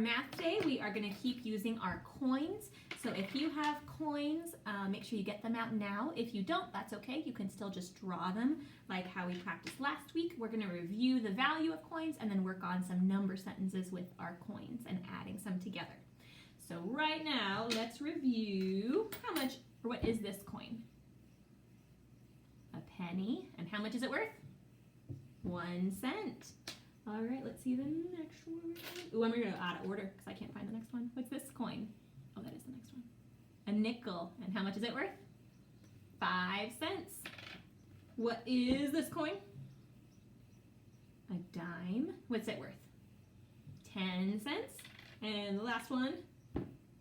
math day, we are going to keep using our coins. So if you have coins, make sure you get them out now. If you don't, that's okay. You can still just draw them like how we practiced last week. We're going to review the value of coins and then work on some number sentences with our coins and adding some together. So right now, let's review how much, or what is this coin? A penny. And how much is it worth? 1 cent. All right, let's see the next one. Ooh, I'm going to go out of order because I can't find the next one. What's this coin? Oh, that is the next one. A nickel. And how much is it worth? 5 cents. What is this coin? A dime. What's it worth? 10 cents. And the last one,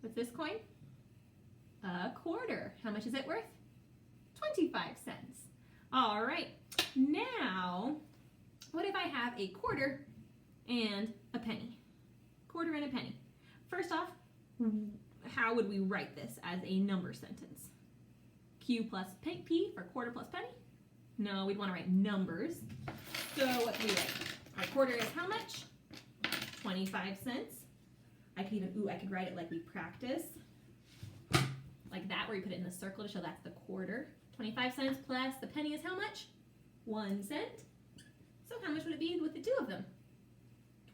what's this coin? A quarter. How much is it worth? 25 cents. All right, now, what if I have a quarter and a penny? Quarter and a penny. First off, how would we write this as a number sentence? Q plus P for quarter plus penny? No, we'd want to write numbers. So what do we write? Our quarter is how much? 25 cents. I could even, I could write it like we practice. Like that, where you put it in the circle to show that's the quarter. 25 cents plus the penny is how much? 1 cent. So how much would it be with the two of them?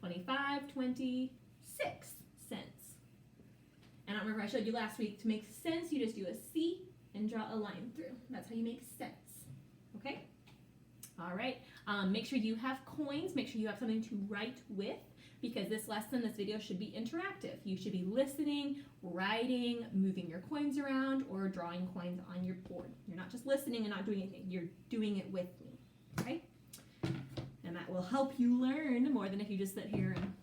26 cents. And I don't remember I showed you last week, to make sense, you just do a C and draw a line through. That's how you make sense. Okay? All right. Make sure you have coins. Make sure you have something to write with, because this lesson, this video should be interactive. You should be listening, writing, moving your coins around, or drawing coins on your board. You're not just listening and not doing anything. You're doing it with me. Okay? And that will help you learn more than if you just sit here and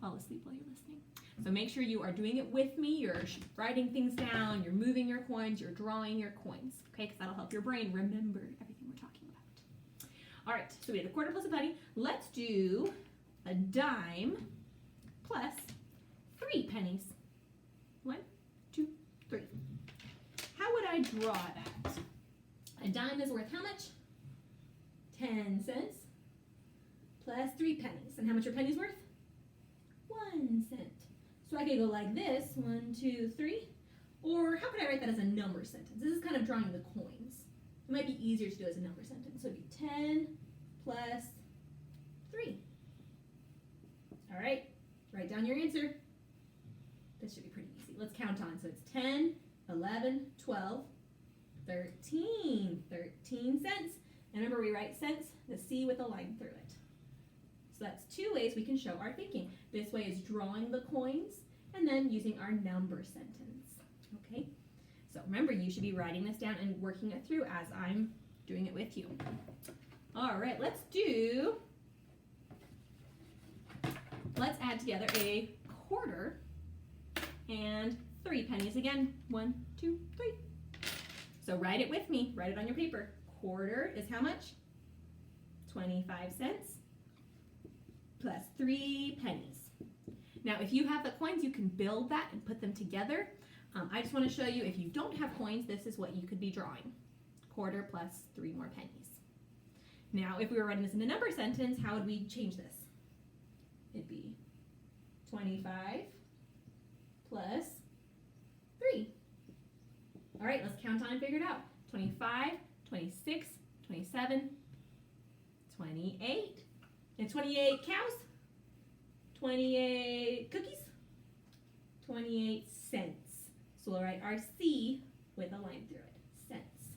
fall asleep while you're listening. So make sure you are doing it with me. You're writing things down. You're moving your coins. You're drawing your coins. Okay? Because that'll help your brain remember everything we're talking about. All right. So we had a quarter plus a penny. Let's do a dime plus 3 pennies. 1, 2, 3. How would I draw that? A dime is worth how much? 10 cents plus 3 pennies. And how much are pennies worth? 1 cent. So I could go like this, 1, 2, 3. Or how could I write that as a number sentence? This is kind of drawing the coins. It might be easier to do as a number sentence. So it'd be 10 plus 3. All right, write down your answer. This should be pretty easy. Let's count on. So it's 10, 11, 12, 13. 13 cents. And remember, we write cents, the C with a line through it. So that's 2 ways we can show our thinking. This way is drawing the coins and then using our number sentence. Okay? So remember, you should be writing this down and working it through as I'm doing it with you. All right, let's add together a quarter and 3 pennies again. 1, 2, 3. So write it with me. Write it on your paper. Quarter is how much? 25 cents plus 3 pennies. Now, if you have the coins, you can build that and put them together. I just want to show you, if you don't have coins, this is what you could be drawing. Quarter plus 3 more pennies. Now, if we were writing this in a number sentence, how would we change this? It'd be 25 plus 3. All right, let's count on and figure it out. 25, 26, 27, 28. And 28 cows? 28 cookies? 28 cents. So we'll write our C with a line through it. Cents.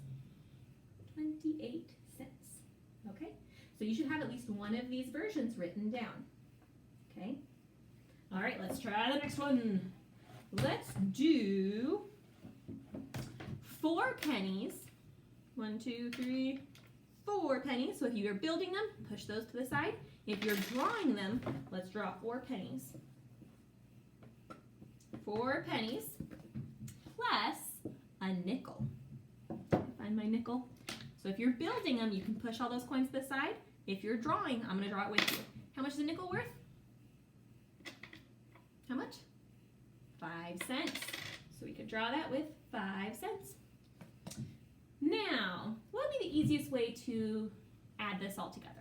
28 cents. Okay? So you should have at least one of these versions written down. Okay? All right, let's try the next one. Let's do 4 pennies. 1, 2, 3, 4 pennies. So if you're building them, push those to the side. If you're drawing them, let's draw 4 pennies. 4 pennies plus a nickel. Find my nickel. So if you're building them, you can push all those coins to the side. If you're drawing, I'm going to draw it with you. How much is a nickel worth? How much? 5 cents. So we could draw that with 5 cents. Now, what would be the easiest way to add this all together?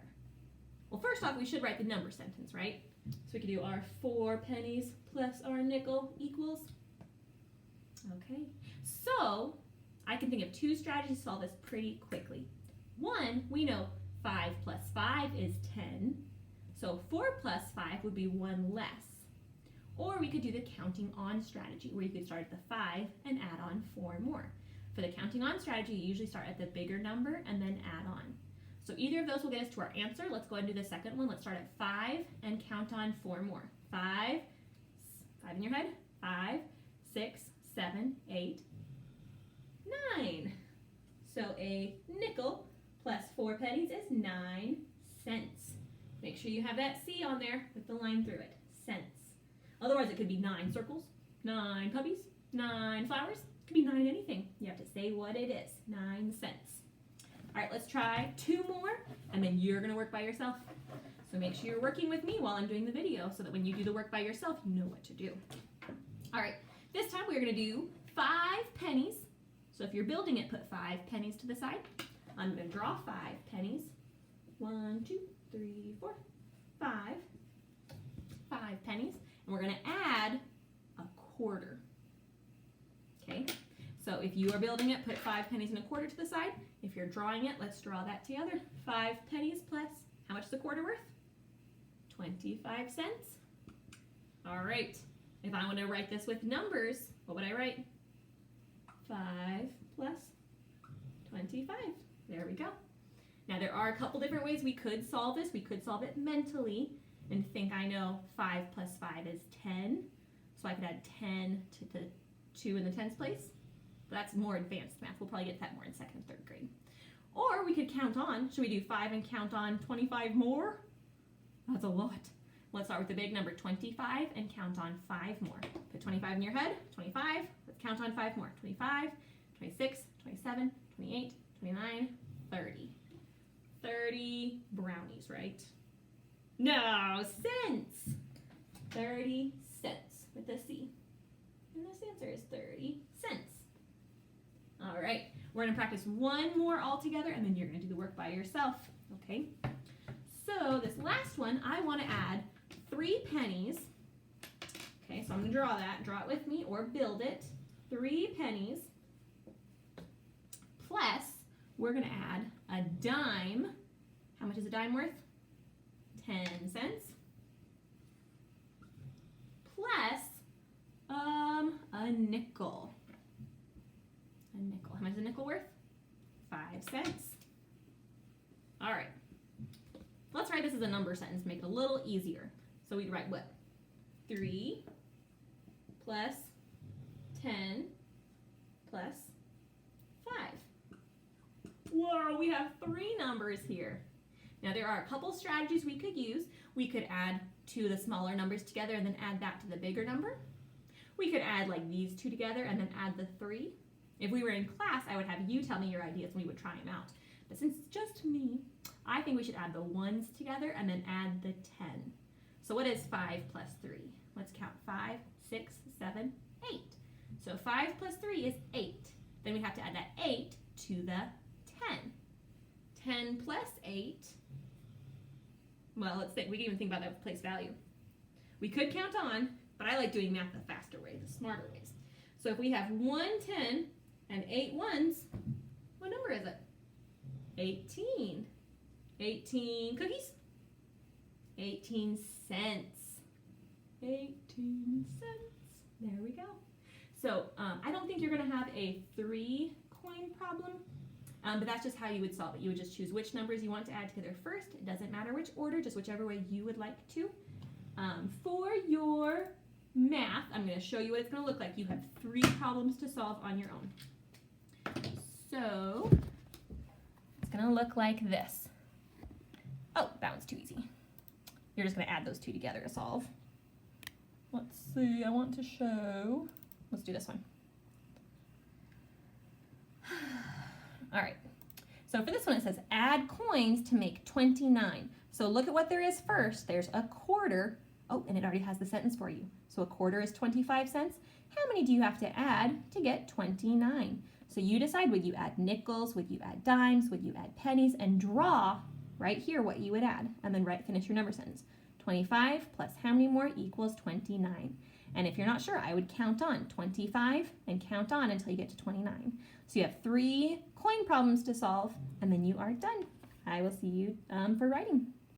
Well, first off, we should write the number sentence, right? So we could do our 4 pennies plus our nickel equals. Okay, so I can think of 2 strategies to solve this pretty quickly. One, we know 5 plus 5 is 10, so 4 plus 5 would be 1 less. Or we could do the counting on strategy, where you could start at the 5 and add on 4 more. For the counting on strategy, you usually start at the bigger number and then add on. So either of those will get us to our answer. Let's go ahead and do the second one. Let's start at 5 and count on 4 more. 5 in your head, 5, 6, 7, 8, 9. So a nickel plus 4 pennies is 9 cents. Make sure you have that C on there with the line through it, cents. Otherwise it could be 9 circles, 9 puppies, 9 flowers. It could be 9 anything. You have to say what it is, 9 cents. All right, let's try 2 more, and then you're gonna work by yourself. So make sure you're working with me while I'm doing the video so that when you do the work by yourself, you know what to do. All right, this time we're gonna do 5 pennies. So if you're building it, put 5 pennies to the side. I'm gonna draw 5 pennies. 1, 2, 3, 4, 5. 5 pennies. And we're gonna add a quarter. Okay, so if you are building it, put 5 pennies and a quarter to the side. If you're drawing it, let's draw that together. 5 pennies plus, how much is a quarter worth? 25 cents. All right, if I want to write this with numbers, what would I write? 5 plus 25. There we go. Now there are a couple different ways we could solve this. We could solve it mentally and think I know 5 plus 5 is 10. So I could add 10 to the 2 in the tens place. But that's more advanced math. We'll probably get that more in 2nd and 3rd grade. Or we could count on. Should we do 5 and count on 25 more? That's a lot. Let's start with the big number 25 and count on 5 more. Put 25 in your head. 25. Let's count on 5 more. 25, 26, 27, 28, 29, 30. 30 brownies, right? No, cents. 30 cents with a C. And this answer is 30 cents. All right, we're gonna practice one more all together and then you're gonna do the work by yourself, okay? So this last one, I wanna add 3 pennies. Okay, so I'm gonna draw that, draw it with me or build it. 3 pennies plus we're gonna add a dime. How much is a dime worth? 10 cents. Plus a nickel. A nickel. How much is a nickel worth? 5 cents. All right. Let's write this as a number sentence to make it a little easier. So we write what? 3 plus 10 plus 5. Whoa, we have 3 numbers here. Now there are a couple strategies we could use. We could add 2 of the smaller numbers together and then add that to the bigger number. We could add like these 2 together and then add the 3. If we were in class, I would have you tell me your ideas and we would try them out. But since it's just me, I think we should add the 1s together and then add the 10. So what is 5 plus 3? Let's count 5, 6, 7, 8. So 5 plus 3 is 8. Then we have to add that 8 to the 10. 10 plus 8, well, let's think, we can even think about that with place value. We could count on, but I like doing math the faster way, the smarter ways. So if we have 1 10 and 8 ones, what number is it? 18. 18 cookies? 18 cents. 18 cents. There we go. So I don't think you're going to have a 3 coin problem, but that's just how you would solve it. You would just choose which numbers you want to add together first. It doesn't matter which order, just whichever way you would like to. For your math, I'm going to show you what it's going to look like. You have 3 problems to solve on your own. So it's going to look like this. Oh, that one's too easy. You're just going to add those 2 together to solve. Let's see, I want to show. Let's do this one. All right, so for this one it says add coins to make 29. So look at what there is first. There's a quarter. Oh, and it already has the sentence for you. So a quarter is 25 cents. How many do you have to add to get 29? So you decide, would you add nickels, would you add dimes, would you add pennies, and draw right here what you would add, and then finish your number sentence. 25 plus how many more equals 29. And if you're not sure, I would count on 25 and count on until you get to 29. So you have 3 coin problems to solve, and then you are done. I will see you for writing.